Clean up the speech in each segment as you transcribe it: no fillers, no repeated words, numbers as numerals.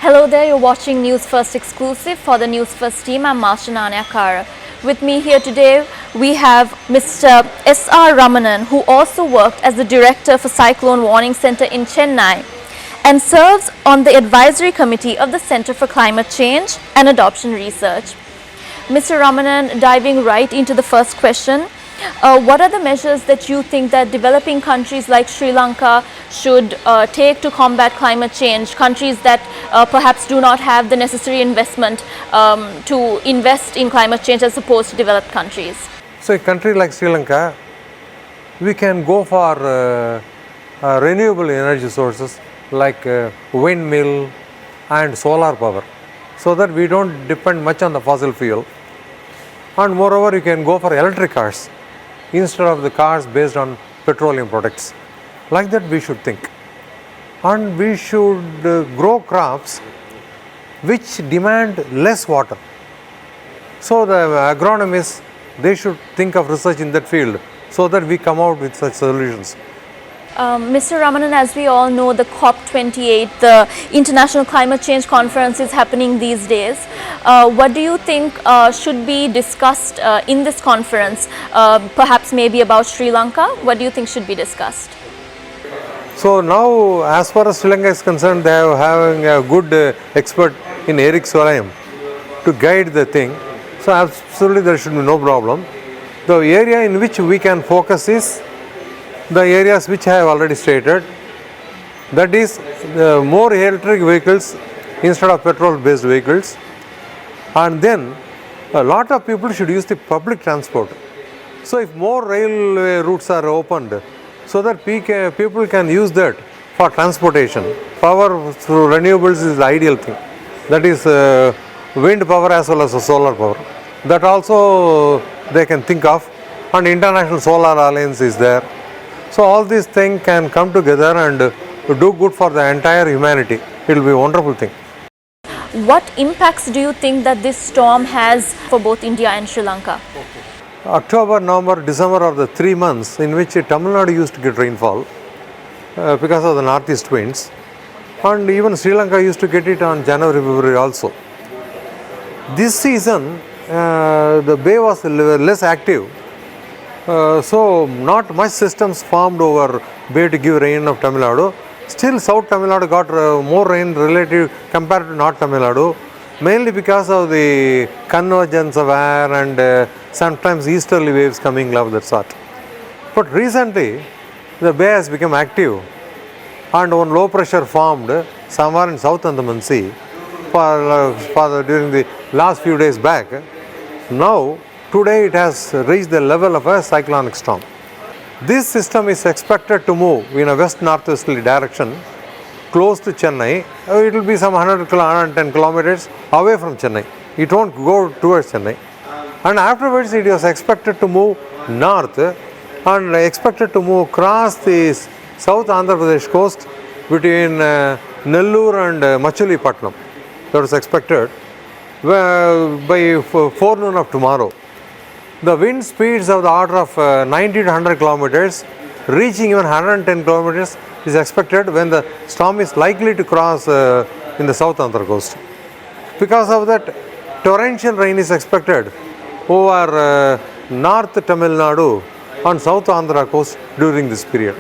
Hello there, you're watching News First exclusive for the News First team. I'm Marsha Nanyakara. With me here today, we have Mr. S.R. Ramanan, who also worked as the Director for Cyclone Warning Center in Chennai and serves on the Advisory Committee of the Center for Climate Change and Adoption Research. Mr. Ramanan, diving right into the first question, what are the measures that you think that developing countries like Sri Lanka should take to combat climate change, countries that perhaps do not have the necessary investment to invest in climate change as opposed to developed countries? So a country like Sri Lanka, we can go for renewable energy sources like windmill and solar power, so that we don't depend much on the fossil fuel. And moreover, you can go for electric cars instead of the cars based on petroleum products. Like that we should think. And we should grow crops which demand less water. So the agronomists, they should think of research in that field so that we come out with such solutions. Mr. Ramanan, as we all know, the COP28, the International Climate Change Conference, is happening these days. What do you think should be discussed in this conference? Perhaps maybe about Sri Lanka? What do you think should be discussed? So now, as far as Sri Lanka is concerned, they are having a good expert in Eric Solayam to guide the thing. So absolutely there should be no problem. The area in which we can focus is the areas which I have already stated, that is more electric vehicles instead of petrol based vehicles, and then a lot of people should use the public transport. So if more railway routes are opened so that people can use that for transportation, power through renewables is the ideal thing, that is wind power as well as solar power, that also they can think of, and International Solar Alliance is there. So all these things can come together and do good for the entire humanity. It will be a wonderful thing. What impacts do you think that this storm has for both India and Sri Lanka? October, November, December are the 3 months in which Tamil Nadu used to get rainfall because of the northeast winds, and even Sri Lanka used to get it on January, February also. This season the bay was less active. So not much systems formed over bay to give rain of Tamil Nadu. Still South Tamil Nadu got more rain relative compared to North Tamil Nadu, mainly because of the convergence of air and sometimes easterly waves coming of that sort. But recently the bay has become active and one low pressure formed somewhere in South Andaman Sea during the last few days back. Now today it has reached the level of a cyclonic storm. This system is expected to move in a west-northwesterly direction close to Chennai. It will be some 110 kilometers away from Chennai. It won't go towards Chennai. And afterwards it was expected to move north and expected to move across the South Andhra Pradesh coast between Nellore and Machilipatnam. That was expected by forenoon of tomorrow. The wind speeds of the order of 90 to 100 kilometers, reaching even 110 kilometers is expected when the storm is likely to cross in the South Andhra coast. Because of that, torrential rain is expected over North Tamil Nadu and South Andhra coast during this period.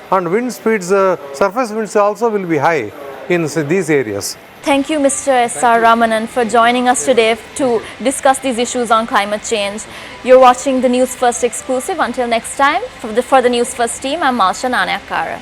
And wind speeds, surface winds also will be high in these areas. Thank you, Mr. S.R. Ramanan, for joining us today to discuss these issues on climate change. You're watching the News First exclusive. Until next time, for the News First team, I'm Marsha Nanyakara.